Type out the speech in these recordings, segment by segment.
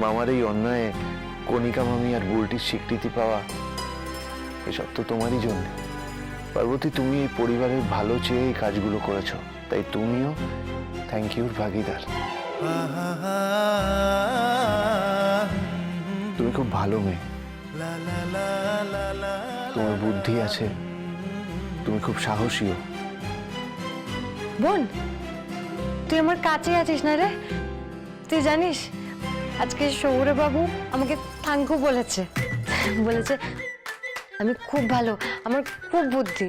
মামার এই অন্যায় কণিকা মামি আর বুলটির স্বীকৃতি পাওয়া, এসব তো তোমারই জন্য। পার্বতী, তুমি এই পরিবারের ভালো চেয়ে এই কাজগুলো করেছো, তাই তুমিও থ্যাংক ইউর ভাগিদার। তুমি খুব ভালো মেয়ে, তোমার বুদ্ধি আছে, তুমি খুব সাহসীও। বোন, তুই আমার কাছে আছিস না রে? তুই জানিস আজকে সৌরে বাবু আমাকে থ্যাংক ইউ বলেছে। বলেছে আমি খুব ভালো, আমার খুব বুদ্ধি।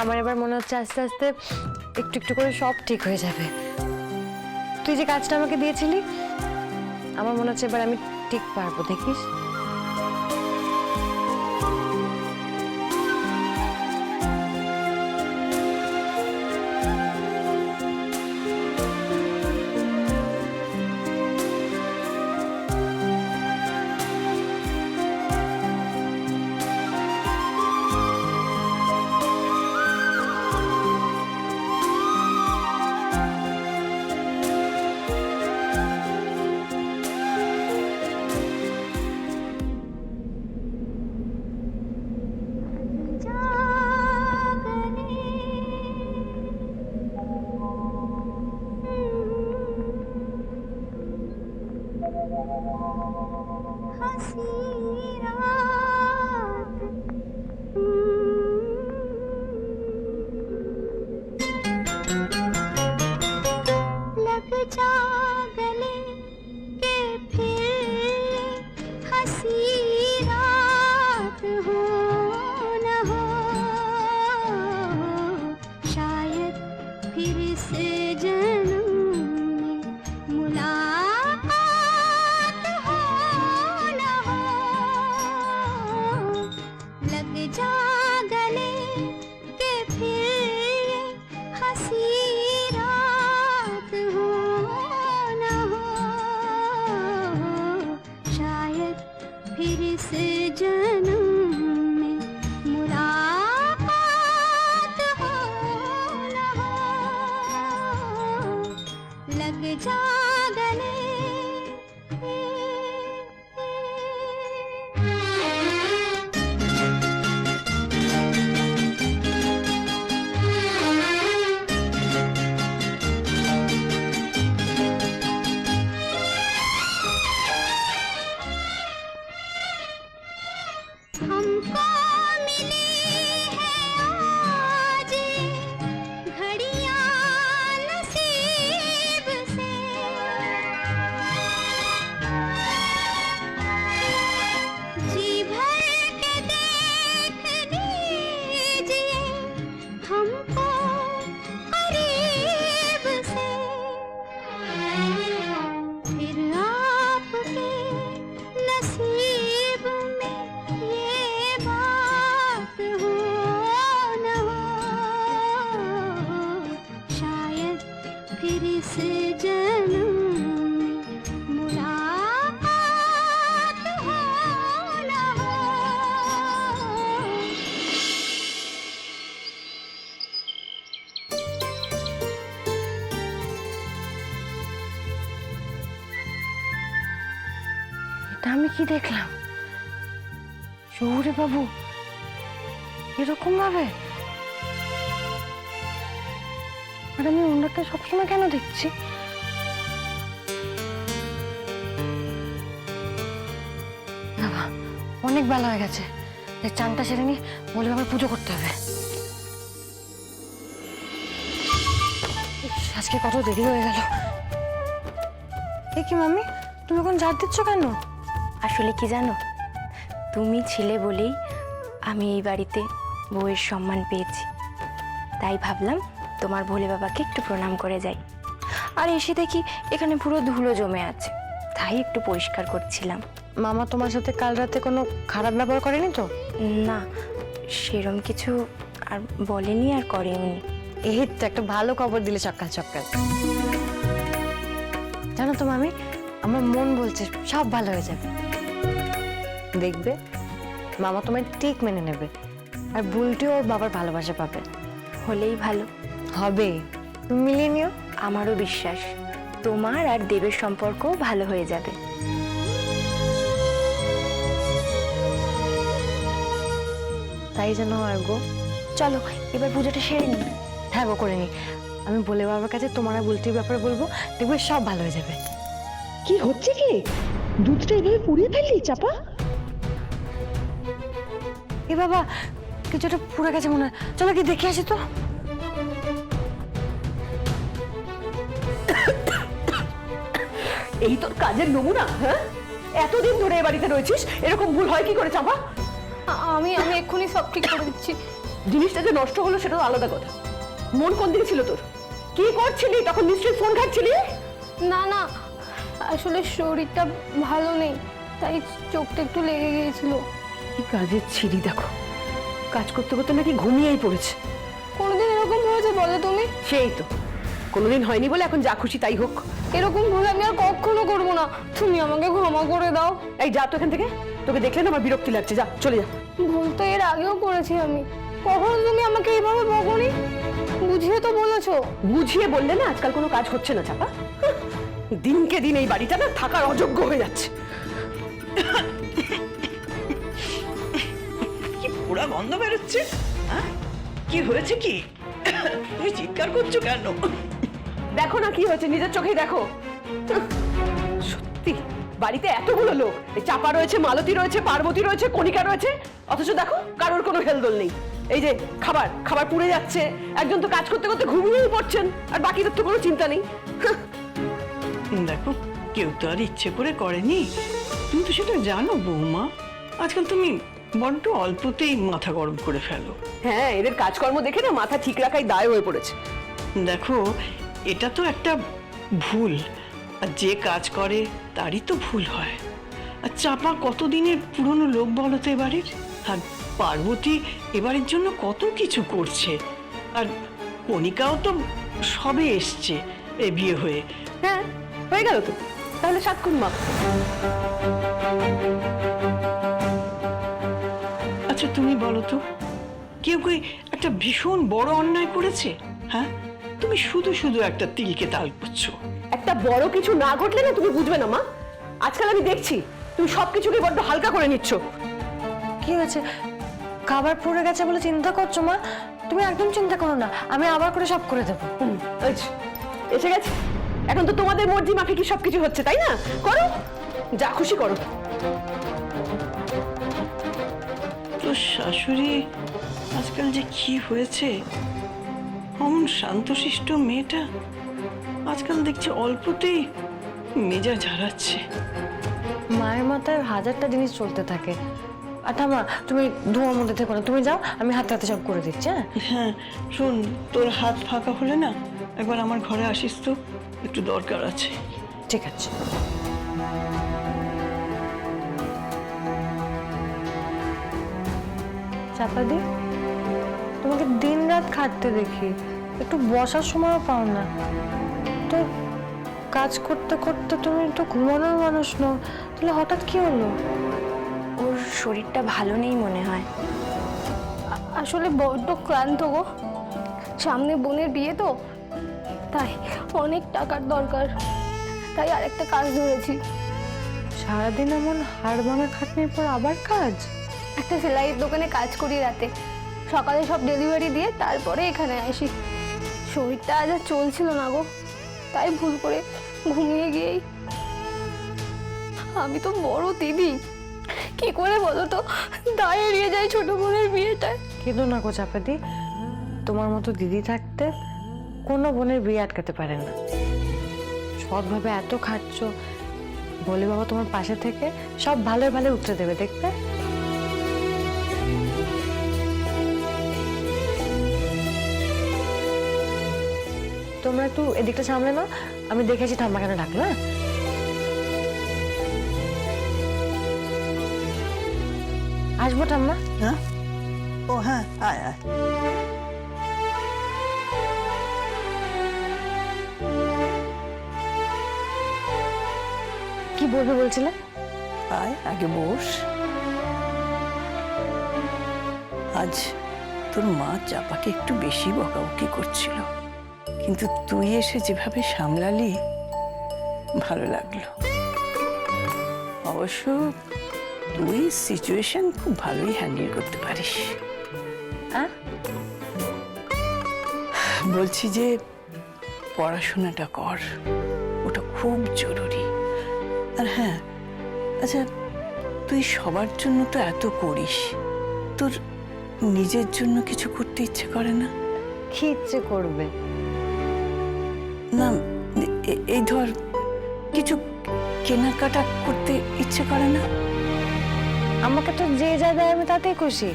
আমার এবার মনে হচ্ছে আস্তে আস্তে একটু একটু করে সব ঠিক হয়ে যাবে। তুই যে কাজটা আমাকে দিয়েছিলি, আমার মনে হচ্ছে এবার আমি ঠিক পারবো, দেখিস। আমি কি দেখলাম? শহুরে বাবু এরকম ভাবে, আর আমি ওনাকে সবসময় কেন দেখছি? বাবা, অনেক বেলা হয়ে গেছে, চানটা সেরে নিয়ে বলে আবার পুজো করতে হবে। আজকে কত দেরি হয়ে গেল। কি মাম্মি, তুমি এখন ঝাড় দিচ্ছ কেন? আসলে কি জানো, তুমি ছিলে বলেই আমি এই বাড়িতে বউয়ের সম্মান পেয়েছি। তাই ভাবলাম তোমার ভোলে বাবাকে একটু প্রণাম করে যাই। আর এসে দেখি এখানে পুরো ধুলো জমে আছে, তাই একটু পরিষ্কার করছিলাম। মামা তোমার সাথে কাল রাতে কোনো খারাপ ব্যবহার করেনি তো? না, সেরম কিছু আর বলেনি আর করেনি। এই তো একটা ভালো খবর দিলে সকাল সকাল। জানো তো মামি, আমার মন বলছে সব ভালো হয়ে যাবে। দেখবে মামা তোমায় ঠিক মেনে নেবে, আর বুলটিও ওর বাবার ভালোবাসা পাবে। হলেই ভালো। হবে, তুমি মিলিয়ে নিও। আমারও বিশ্বাস তোমার আর দেবের সম্পর্ক ভালো হয়ে যাবে। তাই যেন হয় গো। চলো এবার পুজোটা সেরে নিই। হ্যাঁ গো, করে নি। আমি বলে বাবার কাছে তোমার আর বুলটির ব্যাপারে বলবো, দেখবে সব ভালো হয়ে যাবে। কি হচ্ছে কি? দুধটা এভাবে পুড়িয়ে ফেললি চাপা? এ বাবা, কিছুটা পুরো গেছে মনে হয়, চলো কি দেখে আসি তো। এই তোর কাজের নমুনা? হ্যাঁ, এতদিন ধরে এ বাড়িতে রয়েছিস, এরকম ভুল হয় কি করে চাপা? আমি এক্ষুনি সব ঠিক করে দিচ্ছি। জিনিসটা যে নষ্ট হলো সেটা তো আলাদা কথা। মন কোন দিকে ছিল তোর? কি করছিলি তখন? নিশ্চয়ই ফোন ঘাটছিলি। না না, আসলে শরীরটা ভালো নেই, তাই চোখটা একটু লেগে গিয়েছিল। কি কাজের ছিড়ি দেখো, কাজ করতে করতে নাকি ঘুমিয়েই পড়েছে। কোনোদিন এরকম হয়েছে বলো তুমি? সেই তো, কোনোদিন হয়নি বলে এখন যা খুশি তাই হোক। এরকম ভুল আমি আর কখনো করবো না, তুমি আমাকে ক্ষমা করে দাও। এই যা তো এখান থেকে, তোকে দেখলে না আমার বিরক্তি লাগছে, যা চলে যা। ভুল তো এর আগেও করেছি আমি, কখনো তুমি আমাকে এইভাবে বকনি, বুঝিয়ে তো বলেছো। বুঝিয়ে বললে না আজকাল কোনো কাজ হচ্ছে না চাপা। হাহ, দিনকে দিন এই বাড়িটা না থাকার অযোগ্য হয়ে যাচ্ছে। কি পোড়া গন্ধ বেরোচ্ছে? হ্যাঁ, কি হয়েছে কি? তুমি চিৎকার করছো কেন? দেখো না কি হয়েছে, নিজের চোখেই দেখো। সত্যি বাড়িতে এতগুলো লোক, এই চাপা রয়েছে, মালতী রয়েছে, পার্বতী রয়েছে, কণিকা রয়েছে, অথচ দেখো কারোর কোনো হেলদোল নেই। এই যে খাবার খাবার পুড়ে যাচ্ছে, একজন তো কাজ করতে করতে ঘুমিয়েই পড়ছেন, আর বাকিদের তো কোনো চিন্তা নেই। হাহ, দেখো, কেউ তো আর ইচ্ছে করে করেনি। তুমি তো সেটা জানো বৌমা। আজকাল তুমি বড্ড অল্পতেই মাথা গরম করে ফেলো। হ্যাঁ, এদের কাজকর্ম দেখে না মাথা ঠিক রাখাই দায় হয়ে পড়েছে। দেখো, এটা তো একটা ভুল, আর যে কাজ করে তারই তো ভুল হয়। আর চাপা কতদিনের পুরনো লোক বলো তো এবারের, আর পার্বতী এবারের জন্য কত কিছু করছে, আর কণিকাও তো সবে এসছে এ বিয়ে হয়ে। হ্যাঁ, হয়ে গেল তো, তাহলে সাতক্ষণ মা। আচ্ছা তুমি বলো তো, কেউ কি একটা ভীষণ বড় অন্যায় করেছে? হ্যাঁ, তুমি শুধু শুধু একটা তিলকে তাল করছো। একটা বড় কিছু না ঘটলে না তুমি বুঝবে না মা। আজকাল আমি দেখছি তুমি সবকিছুকে বড্ড হালকা করে নিচ্ছ। কি হয়েছে? খাবার পুড়ে গেছে বলে চিন্তা করছো মা? তুমি একদম চিন্তা করো না, আমি আবার করে সব করে দেবো। এই যে, এসে গেছে। এখন তো তোমাদের মর্জি মাফিক সবকিছু হচ্ছে, তাই না? করো, যা খুশি করো। তো শাশুড়ি আজকাল যে কি হয়েছে, অমন শান্তশিষ্ট মেয়েটা আজকাল দেখছি অল্পতেই মেজাজ হারাচ্ছে। মায়ের মাথায় হাজারটা জিনিস চলতে থাকে। আর ঠাম্মা, তুমি ধোঁয়ার মধ্যে থেকো না, তুমি যাও, আমি হাতে হাতে সব করে দিচ্ছি। হ্যাঁ, হ্যাঁ শোন, তোর হাত ফাঁকা হলে না একবার আমার ঘরে আসিস তো, একটু দরকার আছে। ঠিক আছে। চাপাদি, তোমাকে দিন রাত খাটতে দেখি, একটু বসার সময়ও পাও না। তো কাজ করতে করতে তুমি তো ঘুমানোর মানুষ নও, তাহলে হঠাৎ কি হলো? ওর শরীরটা ভালো নেই মনে হয়। আসলে বড্ড ক্লান্ত গো, সামনে বোনের বিয়ে তো, তাই অনেক টাকার দরকার, তাই আরেকটা কাজ ধরেছি। সারাদিন এমন হাড় ভাঙা খাটনির পর আবার কাজ? একটা সেলাইয়ের দোকানে কাজ করি রাতে, সকালে সব ডেলিভারি দিয়ে তারপরে এখানে আসি। শরীরটা আজ আর চলছিল না গো, তাই ভুল করে ঘুমিয়ে গিয়েই। আমি তো বড় দিদি, কি করে বলো তো দায় এড়িয়ে যায় ছোট বোনের বিয়েটায়। কেঁদো না গো চাপাদি, তোমার মতো দিদি থাকতে কোনো বোনের বিয়ে আটকাতে পারে না। সৎভাবে এত খাচ্ছ, বলে বাবা তোমার পাশে থেকে সব ভালো ভালো উঠতে দেবে, দেখবে। তোমরা একটু এদিকটা সামলে নাও, আমি দেখে আসি ঠাম্মা কেন ডাকলো। হ্যাঁ, আসবো ঠাম্মা। হ্যাঁ, ও হ্যাঁ, আয় আয়। কি বলবে বলছিলে? আয়, আগে বস। আজ তোর মা চাপাকে একটু বেশি বকাবকি করছিল, কিন্তু তুই এসে যেভাবে সামলালি ভালো লাগলো। অবশ্য তুই সিচুয়েশন খুব ভালোই হ্যান্ডেল করতে পারিস। বলছি যে পড়াশোনাটা কর, ওটা খুব জরুরি। আর হ্যাঁ, আচ্ছা, তুই সবার জন্য তো এত করিস, তোর নিজের জন্য কিছু করতে ইচ্ছে করে না? কি ইচ্ছে করবে? না, এই ধর কিছু কেনাকাটা করতে ইচ্ছে করে না? আমাকে তো যে যা দেয় আমি তাতেই খুশি।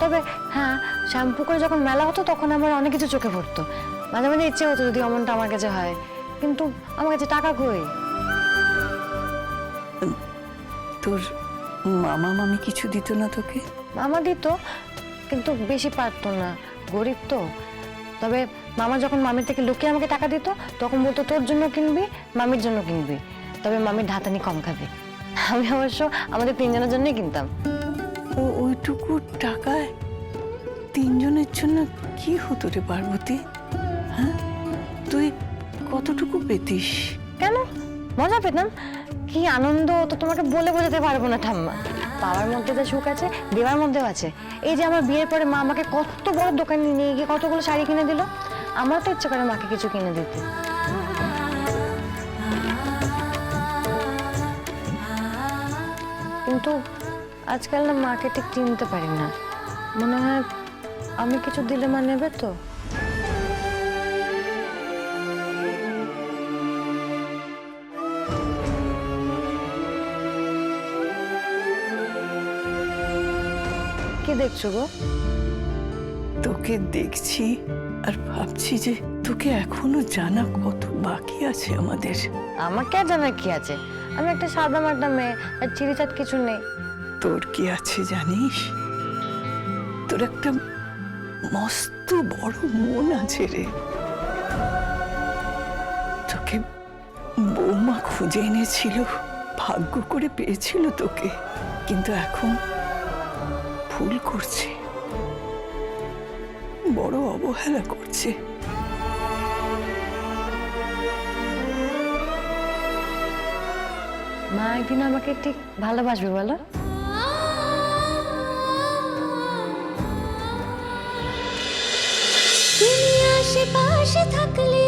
তবে হ্যাঁ, শ্যাম্পু করে যখন মেলা হতো তখন আমার অনেক কিছু চোখে পড়তো, মাঝে মাঝে ইচ্ছে হতো যদি অমনটা আমার কাছে হয়, কিন্তু আমার কাছে টাকা কই। তোর মামা মামি কিছু দিত না তোকে? মামা দিত, কিন্তু বেশি পারতো না, গরিব তো। তবে মামা যখন মামির থেকে লুকিয়ে আমাকে টাকা দিত তখন বলতো তোর জন্য কিনবি, মামির জন্য কিনবি, তবে মামির ধাতানি কম খাবে। আমি অবশ্য আমাদের তিনজনের জন্যই কিনতাম। ওইটুকু টাকায় তিনজনের জন্য কি হতো রে পার্বতী? হ্যাঁ, তুই কতটুকু পেতিস? কেন, মজা পেতাম, কি আনন্দ তো তোমাকে বলে বোঝাতে পারবো না ঠাম্মা। পাওয়ার মধ্যে যে সুখ আছে দেওয়ার মধ্যেও আছে। এই যে আমার বিয়ের পরে মা আমাকে কত বড় দোকানে নিয়ে গিয়ে কতগুলো শাড়ি কিনে দিল, আমার তো ইচ্ছে করে মাকে কিছু কিনে দিতে। কিন্তু আজকাল না মাকে ঠিক চিনতে পারি না, মনে হয় আমি কিছু দিলে মা নেবে তো। কি দেখছো গো? তোকে দেখছি আর ভাবছি যে তোকে এখনো জানা কত বাকি আছে আমাদের। আমাকে আর জানার কি আছে, আমি একটা সাদা মাটা মেয়ে, আর চিড়িচাঁদ কিছু নেই। তোর কি আছে জানিস? তোর একটা মস্ত বড় মন আছে রে। তোকে বৌমা খুঁজে এনেছিল, ভাগ্য করে পেয়েছিল তোকে, কিন্তু এখন ভুল করছে, বড় অবহেলা করছে। মা একদিন আমাকে ঠিক ভালোবাসবে বলো? তুমি আশেপাশে থাকলে